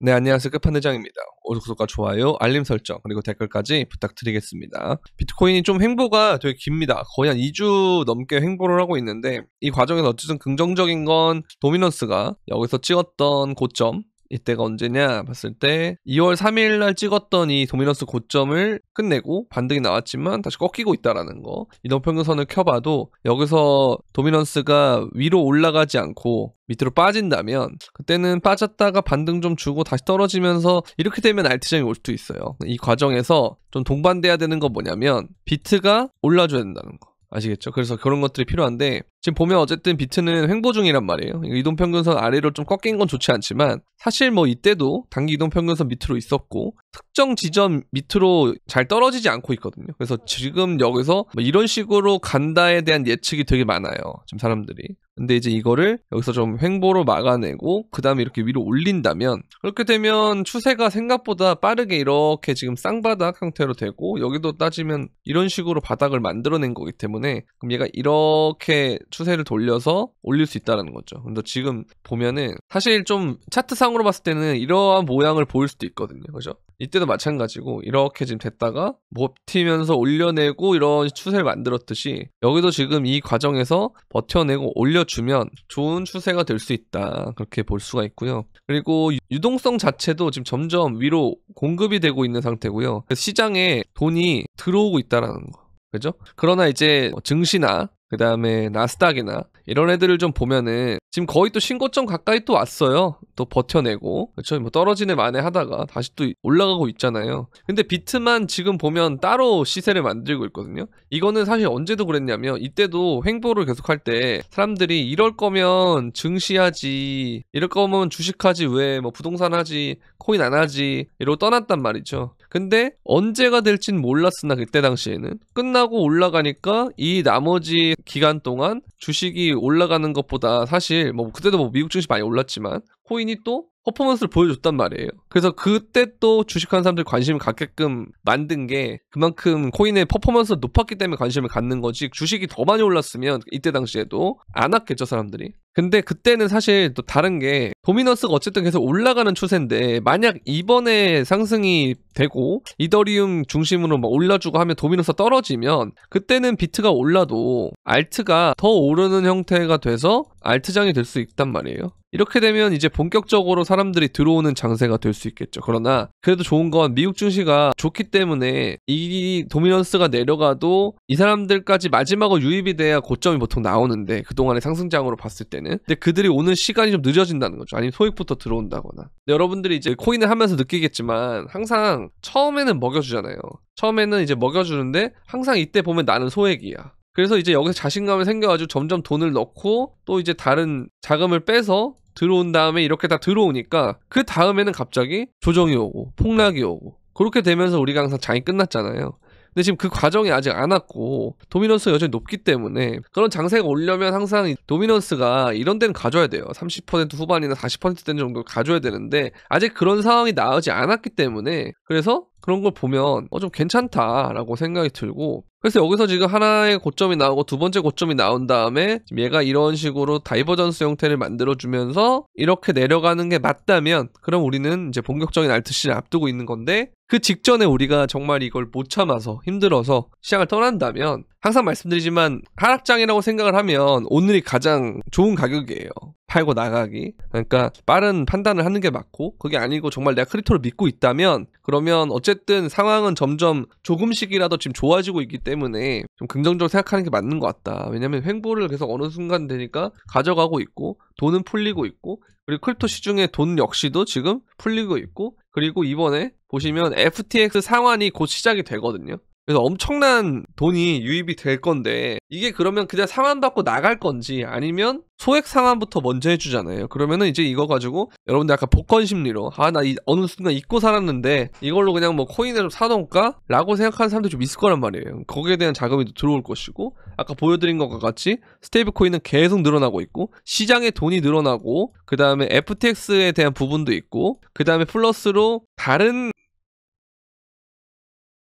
네, 안녕하세요. 끝판대장입니다. 오늘 구독과 좋아요, 알림 설정, 그리고 댓글까지 부탁드리겠습니다. 비트코인이 좀 횡보가 되게 깁니다. 거의 한 2주 넘게 횡보를 하고 있는데, 이 과정에서 어쨌든 긍정적인 건 도미넌스가 여기서 찍었던 고점, 이때가 언제냐 봤을 때 2월 3일 날 찍었던 이 도미넌스 고점을 끝내고 반등이 나왔지만 다시 꺾이고 있다라는 거. 이동평균선을 켜봐도 여기서 도미넌스가 위로 올라가지 않고 밑으로 빠진다면 그때는 빠졌다가 반등 좀 주고 다시 떨어지면서 이렇게 되면 알트장이 올 수도 있어요. 이 과정에서 좀 동반돼야 되는 건 뭐냐면 비트가 올라줘야 된다는 거. 아시겠죠? 그래서 그런 것들이 필요한데 지금 보면 어쨌든 비트는 횡보 중이란 말이에요. 이동평균선 아래로 좀 꺾인 건 좋지 않지만 사실 뭐 이때도 단기 이동평균선 밑으로 있었고 특정 지점 밑으로 잘 떨어지지 않고 있거든요. 그래서 지금 여기서 뭐 이런 식으로 간다에 대한 예측이 되게 많아요. 지금 사람들이. 근데 이제 이거를 여기서 좀 횡보로 막아내고 그 다음에 이렇게 위로 올린다면 그렇게 되면 추세가 생각보다 빠르게 이렇게 지금 쌍바닥 형태로 되고 여기도 따지면 이런 식으로 바닥을 만들어낸 거기 때문에 그럼 얘가 이렇게 추세를 돌려서 올릴 수 있다는 거죠. 근데 지금 보면은 사실 좀 차트상으로 봤을 때는 이러한 모양을 보일 수도 있거든요. 그죠? 이때도 마찬가지고 이렇게 지금 됐다가 버티면서 올려내고 이런 추세를 만들었듯이 여기도 지금 이 과정에서 버텨내고 올려주면 좋은 추세가 될 수 있다. 그렇게 볼 수가 있고요. 그리고 유동성 자체도 지금 점점 위로 공급이 되고 있는 상태고요. 시장에 돈이 들어오고 있다라는 거. 그죠? 그러나 이제 증시나 그 다음에 나스닥이나 이런 애들을 좀 보면은 지금 거의 또 신고점 가까이 또 왔어요. 또 버텨내고 그렇죠. 뭐 떨어지네 마네 하다가 다시 또 올라가고 있잖아요. 근데 비트만 지금 보면 따로 시세를 만들고 있거든요. 이거는 사실 언제도 그랬냐면 이때도 횡보를 계속할 때 사람들이 이럴 거면 증시하지, 이럴 거면 주식하지, 왜 뭐 부동산 하지, 코인 안 하지 이러고 떠났단 말이죠. 근데 언제가 될진 몰랐으나 그때 당시에는 끝나고 올라가니까 이 나머지 기간 동안 주식이 올라가는 것보다 사실 뭐 그때도 뭐 미국 증시 많이 올랐지만 코인이 또 퍼포먼스를 보여줬단 말이에요. 그래서 그때 또 주식하는 사람들이 관심을 갖게끔 만든 게 그만큼 코인의 퍼포먼스가 높았기 때문에 관심을 갖는 거지 주식이 더 많이 올랐으면 이때 당시에도 안 왔겠죠 사람들이. 근데 그때는 사실 또 다른 게 도미넌스가 어쨌든 계속 올라가는 추세인데 만약 이번에 상승이 되고 이더리움 중심으로 막 올라주고 하면 도미넌스가 떨어지면 그때는 비트가 올라도 알트가 더 오르는 형태가 돼서 알트장이 될 수 있단 말이에요. 이렇게 되면 이제 본격적으로 사람들이 들어오는 장세가 될 수 있겠죠. 그러나 그래도 좋은 건 미국 증시가 좋기 때문에 이 도미넌스가 내려가도 이 사람들까지 마지막으로 유입이 돼야 고점이 보통 나오는데 그동안의 상승장으로 봤을 때는 근데 그들이 오는 시간이 좀 늦어진다는 거죠. 아니면 소액부터 들어온다거나. 근데 여러분들이 이제 코인을 하면서 느끼겠지만 항상 처음에는 먹여주잖아요. 처음에는 이제 먹여주는데 항상 이때 보면 나는 소액이야. 그래서 이제 여기서 자신감이 생겨가지고 점점 돈을 넣고 또 이제 다른 자금을 빼서 들어온 다음에 이렇게 다 들어오니까 그 다음에는 갑자기 조정이 오고 폭락이 오고 그렇게 되면서 우리가 항상 장이 끝났잖아요. 근데 지금 그 과정이 아직 안 왔고 도미넌스가 여전히 높기 때문에 그런 장세가 오려면 항상 도미넌스가 이런 데는 가져야 돼요. 30% 후반이나 40% 정도 가져야 되는데 아직 그런 상황이 나오지 않았기 때문에 그래서 그런 걸 보면 좀 괜찮다라고 생각이 들고 그래서 여기서 지금 하나의 고점이 나오고 두 번째 고점이 나온 다음에 지금 얘가 이런 식으로 다이버전스 형태를 만들어주면서 이렇게 내려가는 게 맞다면 그럼 우리는 이제 본격적인 알트시를 앞두고 있는 건데 그 직전에 우리가 정말 이걸 못 참아서 힘들어서 시장을 떠난다면 항상 말씀드리지만 하락장이라고 생각을 하면 오늘이 가장 좋은 가격이에요. 팔고 나가기. 그러니까 빠른 판단을 하는 게 맞고 그게 아니고 정말 내가 크립토를 믿고 있다면 그러면 어쨌든 상황은 점점 조금씩이라도 지금 좋아지고 있기 때문에 좀 긍정적으로 생각하는 게 맞는 것 같다. 왜냐면 횡보를 계속 어느 순간 되니까 가져가고 있고 돈은 풀리고 있고 그리고 크립토 시중에 돈 역시도 지금 풀리고 있고 그리고 이번에 보시면 FTX 상환이 곧 시작이 되거든요. 그래서 엄청난 돈이 유입이 될 건데 이게 그러면 그냥 상환받고 나갈 건지 아니면 소액 상환부터 먼저 해주잖아요. 그러면은 이제 이거 가지고 여러분들 약간 복권 심리로 나 어느 순간 잊고 살았는데 이걸로 그냥 뭐 코인을 사놓을까? 라고 생각하는 사람들이 좀 있을 거란 말이에요. 거기에 대한 자금이 들어올 것이고 아까 보여드린 것과 같이 스테이블 코인은 계속 늘어나고 있고 시장에 돈이 늘어나고 그 다음에 FTX에 대한 부분도 있고 그 다음에 플러스로 다른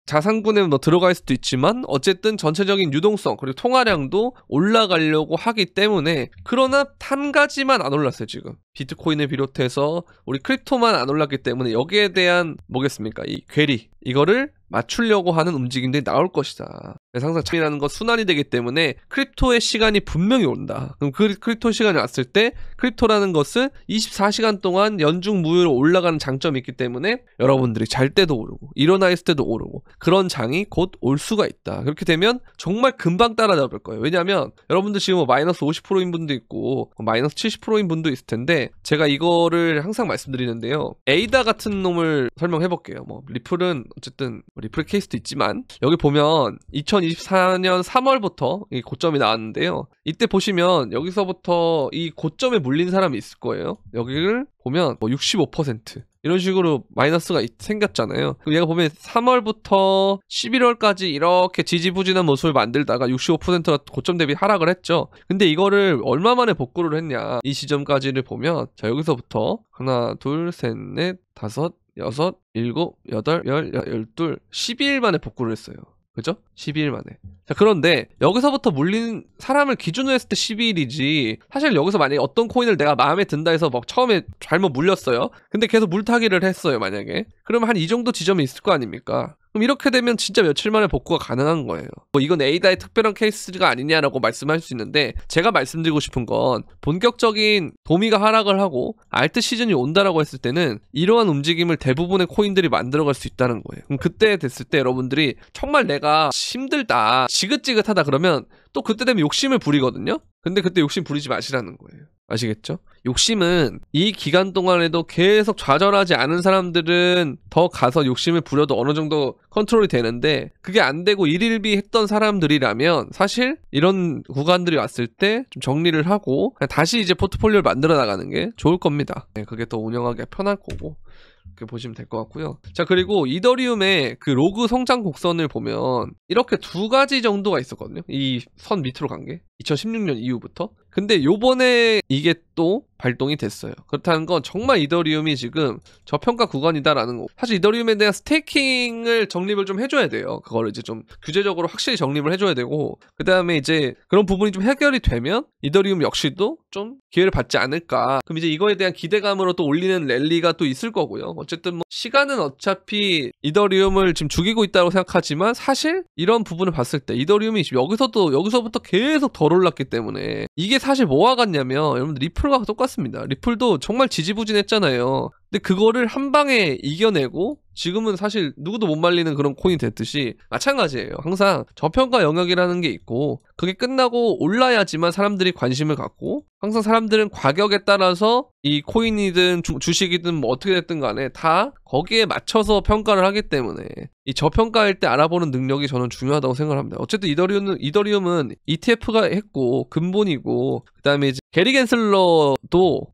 자산군에 뭐 들어갈 수도 있지만 어쨌든 전체적인 유동성 그리고 통화량도 올라가려고 하기 때문에 그러나 한 가지만 안 올랐어요 지금. 비트코인을 비롯해서 우리 크립토만 안 올랐기 때문에 여기에 대한 뭐겠습니까? 이 괴리 이거를 맞추려고 하는 움직임들이 나올 것이다. 그래서 항상 참이라는 건 순환이 되기 때문에 크립토의 시간이 분명히 온다. 그럼 그 크립토 시간이 왔을 때 크립토라는 것은 24시간 동안 연중 무휴로 올라가는 장점이 있기 때문에 여러분들이 잘 때도 오르고 일어나 있을 때도 오르고 그런 장이 곧 올 수가 있다. 그렇게 되면 정말 금방 따라잡을 거예요. 왜냐하면 여러분들 지금 뭐 마이너스 50%인 분도 있고 마이너스 70%인 분도 있을 텐데 제가 이거를 항상 말씀드리는데요. 에이다 같은 놈을 설명해 볼게요. 뭐 리플은 어쨌든 리플 케이스도 있지만 여기 보면 2024년 3월부터 이 고점이 나왔는데요. 이때 보시면 여기서부터 이 고점에 물린 사람이 있을 거예요. 여기를 보면 뭐 65% 이런 식으로 마이너스가 생겼잖아요. 얘가 보면 3월부터 11월까지 이렇게 지지부진한 모습을 만들다가 65%가 고점 대비 하락을 했죠. 근데 이거를 얼마 만에 복구를 했냐 이 시점까지를 보면 자 여기서부터 하나 둘 셋 넷 다섯 여섯 일곱 여덟 열 열둘 12일 만에 복구를 했어요. 그죠? 12일 만에. 자, 그런데 여기서부터 물린 사람을 기준으로 했을 때 12일이지 사실 여기서 만약에 어떤 코인을 내가 마음에 든다 해서 막 처음에 잘못 물렸어요. 근데 계속 물타기를 했어요 만약에. 그러면 한 이 정도 지점이 있을 거 아닙니까? 그럼 이렇게 되면 진짜 며칠 만에 복구가 가능한 거예요. 뭐 이건 에이다의 특별한 케이스가 아니냐라고 말씀할 수 있는데 제가 말씀드리고 싶은 건 본격적인 도미가 하락을 하고 알트 시즌이 온다라고 했을 때는 이러한 움직임을 대부분의 코인들이 만들어갈 수 있다는 거예요. 그럼 그때 됐을 때 여러분들이 정말 내가 힘들다 지긋지긋하다 그러면 또 그때 되면 욕심을 부리거든요. 근데 그때 욕심 부리지 마시라는 거예요. 아시겠죠? 욕심은 이 기간 동안에도 계속 좌절하지 않은 사람들은 더 가서 욕심을 부려도 어느 정도 컨트롤이 되는데 그게 안 되고 일일비 했던 사람들이라면 사실 이런 구간들이 왔을 때 좀 정리를 하고 다시 이제 포트폴리오를 만들어 나가는 게 좋을 겁니다. 네, 그게 더 운영하기 편할 거고 그렇게 보시면 될 것 같고요. 자 그리고 이더리움의 그 로그 성장 곡선을 보면 이렇게 두 가지 정도가 있었거든요. 이 선 밑으로 간 게 2016년 이후부터. 근데 요번에 이게 또 발동이 됐어요. 그렇다는 건 정말 이더리움이 지금 저평가 구간이다라는 거. 사실 이더리움에 대한 스테이킹을 정립을 좀 해줘야 돼요. 그거를 이제 좀 규제적으로 확실히 정립을 해줘야 되고 그 다음에 이제 그런 부분이 좀 해결이 되면 이더리움 역시도 좀 기회를 받지 않을까. 그럼 이제 이거에 대한 기대감으로 또 올리는 랠리가 또 있을 거고요. 어쨌든 뭐 시간은 어차피 이더리움을 지금 죽이고 있다고 생각하지만 사실 이런 부분을 봤을 때 이더리움이 여기서부터 계속 덜 올랐기 때문에 이게 사실 뭐와 같냐면 여러분들 리플과 똑같습니다. 리플도 정말 지지부진했잖아요. 근데 그거를 한 방에 이겨내고 지금은 사실 누구도 못 말리는 그런 코인이 됐듯이 마찬가지예요. 항상 저평가 영역이라는 게 있고 그게 끝나고 올라야지만 사람들이 관심을 갖고 항상 사람들은 가격에 따라서 이 코인이든 주식이든 뭐 어떻게 됐든 간에 다 거기에 맞춰서 평가를 하기 때문에 이 저평가일 때 알아보는 능력이 저는 중요하다고 생각합니다. 어쨌든 이더리움은 ETF가 했고 근본이고 그 다음에 이제 게리 겐슬러도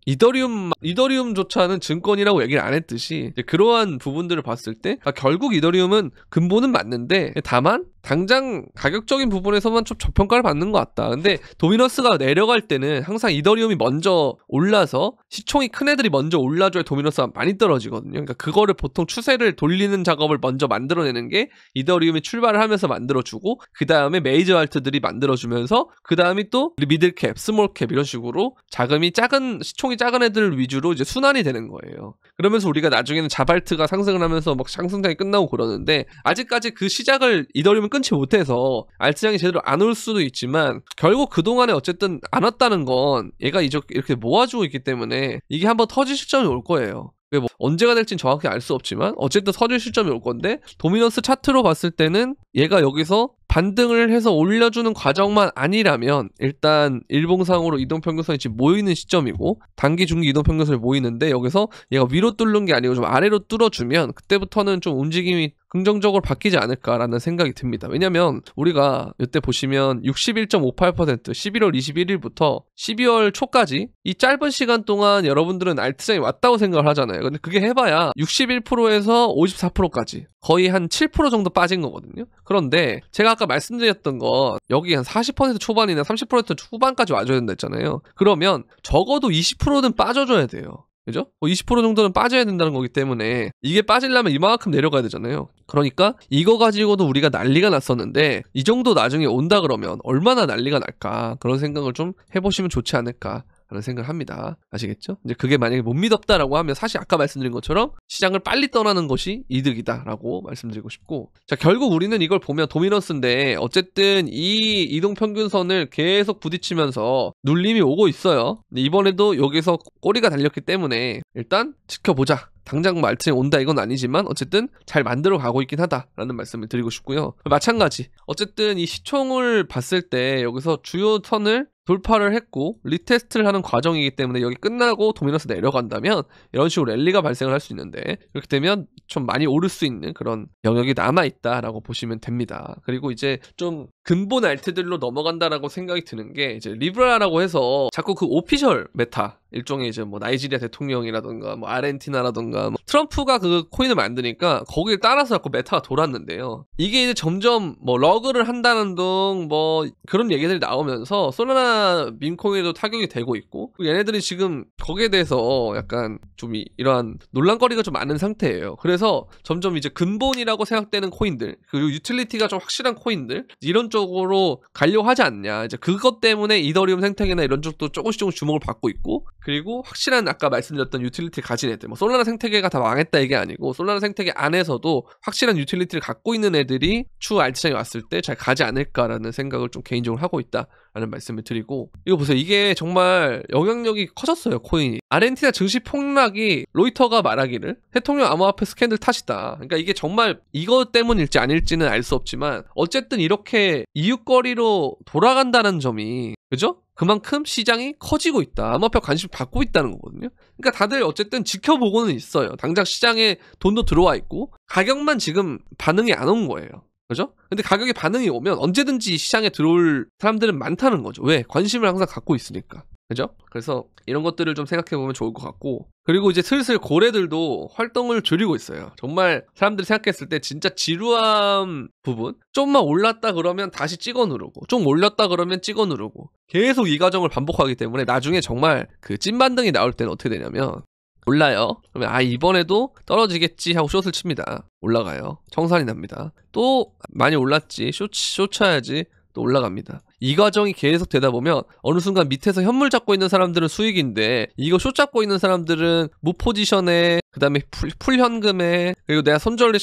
이더리움조차는 증권이라고 얘기를 안 했듯이 그러한 부분들을 봤을 때 결국 이더리움은 근본은 맞는데 다만 당장 가격적인 부분에서만 좀 저평가를 받는 것 같다. 근데 도미너스가 내려갈 때는 항상 이더리움이 먼저 올라서 시총이 큰 애들이 먼저 올라줘야 도미너스가 많이 떨어지거든요. 그러니까 그거를 보통 추세를 돌리는 작업을 먼저 만들어내는 게 이더리움이 출발을 하면서 만들어주고 그 다음에 메이저 알트들이 만들어주면서 그 다음이 또 미들캡, 스몰캡 이런 식으로 시총이 작은 애들 위주로 이제 순환이 되는 거예요. 그러면서 우리가 나중에는 자발트가 상승을 하면서 막 상승장이 끝나고 그러는데 아직까지 그 시작을 이더리움은 끊지 못해서 알트장이 제대로 안 올 수도 있지만 결국 그동안에 어쨌든 안 왔다는 건 얘가 이렇게 모아주고 있기 때문에 이게 한번 터질 시점이 올 거예요. 뭐 언제가 될진 정확히 알 수 없지만 어쨌든 터질 시점이 올 건데 도미너스 차트로 봤을 때는 얘가 여기서 반등을 해서 올려주는 과정만 아니라면 일단 일봉상으로 이동평균선이 지금 모이는 시점이고 단기 중기 이동평균선이 모이는데 여기서 얘가 위로 뚫는 게 아니고 좀 아래로 뚫어주면 그때부터는 좀 움직임이 긍정적으로 바뀌지 않을까라는 생각이 듭니다. 왜냐면 우리가 이때 보시면 61.58% 11월 21일부터 12월 초까지 이 짧은 시간 동안 여러분들은 알트장이 왔다고 생각을 하잖아요. 근데 그게 해봐야 61%에서 54%까지 거의 한 7% 정도 빠진 거거든요. 그런데 제가 아까 말씀드렸던 거 여기 한 40% 초반이나 30% 후반까지 와줘야 된다 했잖아요. 그러면 적어도 20%는 빠져줘야 돼요. 그죠? 20% 정도는 빠져야 된다는 거기 때문에 이게 빠지려면 이만큼 내려가야 되잖아요. 그러니까 이거 가지고도 우리가 난리가 났었는데 이 정도 나중에 온다 그러면 얼마나 난리가 날까, 그런 생각을 좀 해보시면 좋지 않을까 라는 생각을 합니다. 아시겠죠? 이제 그게 만약에 못 믿었다라고 하면 사실 아까 말씀드린 것처럼 시장을 빨리 떠나는 것이 이득이다라고 말씀드리고 싶고, 자, 결국 우리는 이걸 보면 도미넌스인데 어쨌든 이 이동평균선을 계속 부딪히면서 눌림이 오고 있어요. 근데 이번에도 여기서 꼬리가 달렸기 때문에 일단 지켜보자. 당장 말씀이 온다 이건 아니지만 어쨌든 잘 만들어 가고 있긴 하다라는 말씀을 드리고 싶고요. 마찬가지 어쨌든 이 시총을 봤을 때 여기서 주요 선을 돌파를 했고 리테스트를 하는 과정이기 때문에 여기 끝나고 도미넌스 내려간다면 이런 식으로 랠리가 발생을 할 수 있는데, 그렇게 되면 좀 많이 오를 수 있는 그런 영역이 남아있다라고 보시면 됩니다. 그리고 이제 좀 근본 알트들로 넘어간다라고 생각이 드는 게, 이제 리브라라고 해서 자꾸 그 오피셜 메타, 일종의 이제 뭐 나이지리아 대통령이라던가 뭐 아르헨티나라던가 뭐 트럼프가 그 코인을 만드니까 거기에 따라서 자꾸 메타가 돌았는데요. 이게 이제 점점 뭐 러그를 한다는 등 뭐 그런 얘기들이 나오면서 솔라나 밈코인에도 타격이 되고 있고, 얘네들이 지금 거기에 대해서 약간 좀 이러한 논란거리가 좀 많은 상태예요. 그래서 점점 이제 근본이라고 생각되는 코인들, 그리고 유틸리티가 좀 확실한 코인들, 이런 쪽으로 가려고 하지 않냐. 이제 그것 때문에 이더리움 생태계나 이런 쪽도 조금씩 주목을 받고 있고, 그리고 확실한 아까 말씀드렸던 유틸리티 가진 애들, 뭐 솔라나 생태계가 다 망했다 이게 아니고 솔라나 생태계 안에서도 확실한 유틸리티를 갖고 있는 애들이 추후 알트장에 왔을 때 잘 가지 않을까라는 생각을 좀 개인적으로 하고 있다라는 말씀을 드리고, 이거 보세요. 이게 정말 영향력이 커졌어요, 코인이. 아르헨티나 증시 폭락이 로이터가 말하기를 대통령 암호화폐 스캔들 탓이다. 그러니까 이게 정말 이것 때문일지 아닐지는 알 수 없지만 어쨌든 이렇게 이웃거리로 돌아간다는 점이, 그죠? 그만큼 시장이 커지고 있다. 암호화폐 관심을 받고 있다는 거거든요. 그러니까 다들 어쨌든 지켜보고는 있어요. 당장 시장에 돈도 들어와 있고 가격만 지금 반응이 안 온 거예요. 그죠? 근데 가격에 반응이 오면 언제든지 시장에 들어올 사람들은 많다는 거죠. 왜? 관심을 항상 갖고 있으니까. 그죠? 그래서 이런 것들을 좀 생각해보면 좋을 것 같고, 그리고 이제 슬슬 고래들도 활동을 줄이고 있어요. 정말 사람들이 생각했을 때 진짜 지루한 부분, 좀만 올랐다 그러면 다시 찍어 누르고, 좀 올렸다 그러면 찍어 누르고, 계속 이 과정을 반복하기 때문에 나중에 정말 그 찐반등이 나올 때는 어떻게 되냐면 올라요. 그러면 이번에도 떨어지겠지 하고 숏을 칩니다. 올라가요. 청산이 납니다. 또 많이 올랐지, 숏 쳐야지, 또 올라갑니다. 이 과정이 계속 되다 보면 어느 순간 밑에서 현물 잡고 있는 사람들은 수익인데 이거 숏 잡고 있는 사람들은 무포지션에, 그 다음에 풀현금에, 그리고 내가 손절이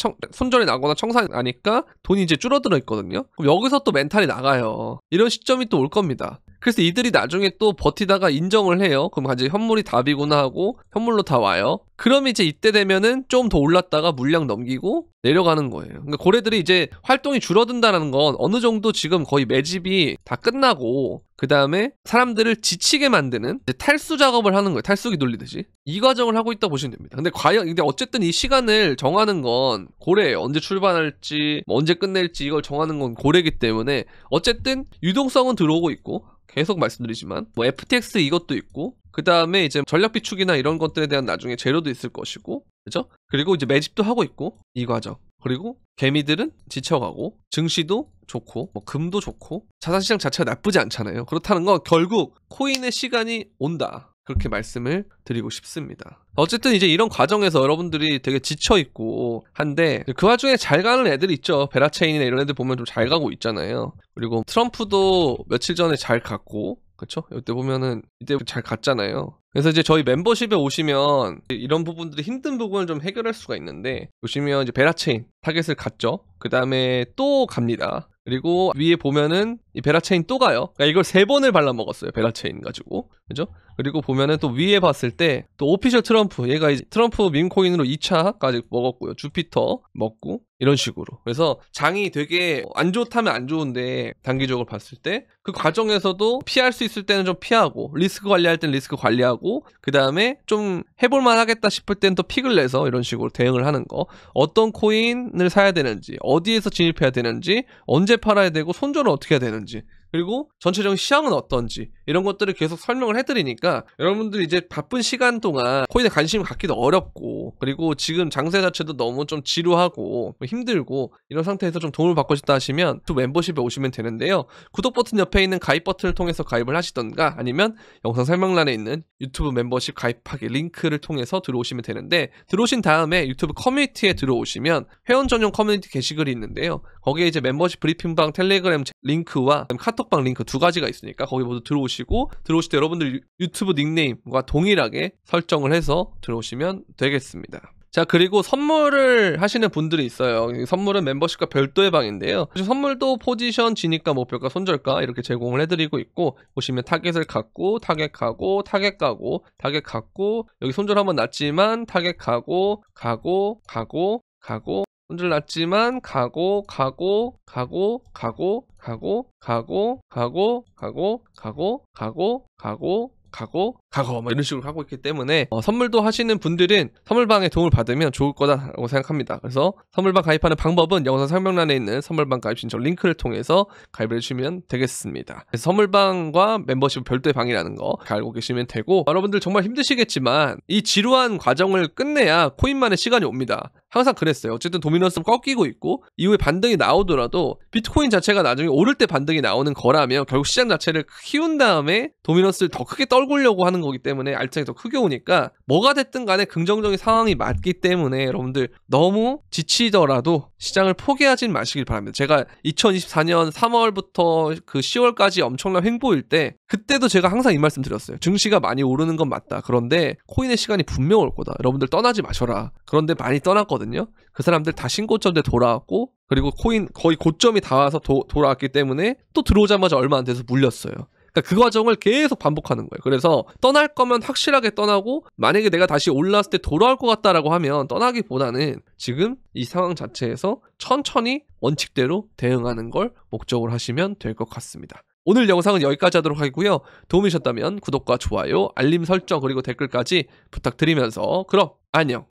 나거나 청산이 나니까 돈이 이제 줄어들어 있거든요. 그럼 여기서 또 멘탈이 나가요. 이런 시점이 또 올 겁니다. 그래서 이들이 나중에 또 버티다가 인정을 해요. 그럼 이제 현물이 답이구나 하고 현물로 다 와요. 그럼 이제 이때 되면은 좀 더 올랐다가 물량 넘기고 내려가는 거예요. 그러니까 고래들이 이제 활동이 줄어든다는 건 어느 정도 지금 거의 매집이 다 끝나고, 그 다음에 사람들을 지치게 만드는 이제 탈수 작업을 하는 거예요. 탈수기 돌리듯이. 이 과정을 하고 있다 보시면 됩니다. 근데 어쨌든 이 시간을 정하는 건 고래예요. 언제 출발할지, 뭐 언제 끝낼지 이걸 정하는 건 고래이기 때문에 어쨌든 유동성은 들어오고 있고, 계속 말씀드리지만 뭐 FTX 이것도 있고, 그 다음에 이제 전략 비축이나 이런 것들에 대한 나중에 재료도 있을 것이고, 그죠? 그리고 이제 매집도 하고 있고, 이 과정. 그리고 개미들은 지쳐가고, 증시도 좋고, 뭐 금도 좋고, 자산시장 자체가 나쁘지 않잖아요. 그렇다는 건 결국 코인의 시간이 온다. 그렇게 말씀을 드리고 싶습니다. 어쨌든 이제 이런 과정에서 여러분들이 되게 지쳐있고 한데, 그 와중에 잘 가는 애들이 있죠. 베라체인이나 이런 애들 보면 좀 잘 가고 있잖아요. 그리고 트럼프도 며칠 전에 잘 갔고, 그쵸? 이때 보면은 이때 잘 갔잖아요. 그래서 이제 저희 멤버십에 오시면 이런 부분들이 힘든 부분을 좀 해결할 수가 있는데, 보시면 이제 베라체인 타겟을 갔죠. 그 다음에 또 갑니다. 그리고 위에 보면은 이 베라체인 또 가요. 그러니까 이걸 3번을 발라먹었어요. 베라체인 가지고. 그죠? 그리고 보면은 또 위에 봤을 때 또 오피셜 트럼프, 얘가 이제 트럼프 밈코인으로 2차까지 먹었고요. 주피터 먹고 이런 식으로. 그래서 장이 되게 안 좋다면 안 좋은데 단기적으로 봤을 때 그 과정에서도 피할 수 있을 때는 좀 피하고, 리스크 관리할 때는 리스크 관리하고, 그 다음에 좀 해볼만 하겠다 싶을 때는 또 픽을 내서 이런 식으로 대응을 하는 거. 어떤 코인을 사야 되는지, 어디에서 진입해야 되는지, 언제 팔아야 되고 손절은 어떻게 해야 되는지, 그리고 전체적인 시장은 어떤지, 이런 것들을 계속 설명을 해드리니까 여러분들이 이제 바쁜 시간 동안 코인에 관심을 갖기도 어렵고, 그리고 지금 장세 자체도 너무 좀 지루하고 힘들고 이런 상태에서 좀 도움을 받고 싶다 하시면 또 멤버십에 오시면 되는데요. 구독 버튼 옆에 있는 가입 버튼을 통해서 가입을 하시던가, 아니면 영상 설명란에 있는 유튜브 멤버십 가입하기 링크를 통해서 들어오시면 되는데, 들어오신 다음에 유튜브 커뮤니티에 들어오시면 회원 전용 커뮤니티 게시글이 있는데요. 거기에 이제 멤버십 브리핑방 텔레그램 링크와 카톡방 링크 두 가지가 있으니까 거기 모두 들어오시고, 들어오실 때 여러분들 유튜브 닉네임과 동일하게 설정을 해서 들어오시면 되겠습니다. 자, 그리고 선물을 하시는 분들이 있어요. 선물은 멤버십과 별도의 방인데요. 선물도 포지션, 진입가, 목표가, 손절가 이렇게 제공을 해드리고 있고, 보시면 타겟을 갖고 타겟 가고 타겟 가고 타겟 갖고, 여기 손절 한번 났지만 타겟 가고 손절 났지만 가고 뭐 이런 식으로 하고 있기 때문에 선물도 하시는 분들은 선물방에 도움을 받으면 좋을 거다라고 생각합니다. 그래서 선물방 가입하는 방법은 영상 설명란에 있는 선물방 가입 신청 링크를 통해서 가입을 해주시면 되겠습니다. 그래서 선물방과 멤버십 별도의 방이라는 거 알고 계시면 되고, 여러분들 정말 힘드시겠지만 이 지루한 과정을 끝내야 코인만의 시간이 옵니다. 항상 그랬어요. 어쨌든 도미넌스는 꺾이고 있고 이후에 반등이 나오더라도 비트코인 자체가 나중에 오를 때 반등이 나오는 거라면 결국 시장 자체를 키운 다음에 도미넌스를 더 크게 떨구려고 하는 거기 때문에 알트상이 더 크게 오니까 뭐가 됐든 간에 긍정적인 상황이 맞기 때문에 여러분들 너무 지치더라도 시장을 포기하진 마시길 바랍니다. 제가 2024년 3월부터 그 10월까지 엄청난 횡보일 때, 그때도 제가 항상 이 말씀 드렸어요. 증시가 많이 오르는 건 맞다. 그런데 코인의 시간이 분명 올 거다. 여러분들 떠나지 마셔라. 그런데 많이 떠났거든요. 그 사람들 다 신고점대 돌아왔고, 그리고 코인 거의 고점이 다 와서 돌아왔기 때문에 또 들어오자마자 얼마 안 돼서 물렸어요. 그러니까 그 과정을 계속 반복하는 거예요. 그래서 떠날 거면 확실하게 떠나고, 만약에 내가 다시 올라왔을 때 돌아올 것 같다라고 하면 떠나기보다는 지금 이 상황 자체에서 천천히 원칙대로 대응하는 걸 목적으로 하시면 될 것 같습니다. 오늘 영상은 여기까지 하도록 하고요. 도움이 되셨다면 구독과 좋아요, 알림 설정, 그리고 댓글까지 부탁드리면서 그럼 안녕.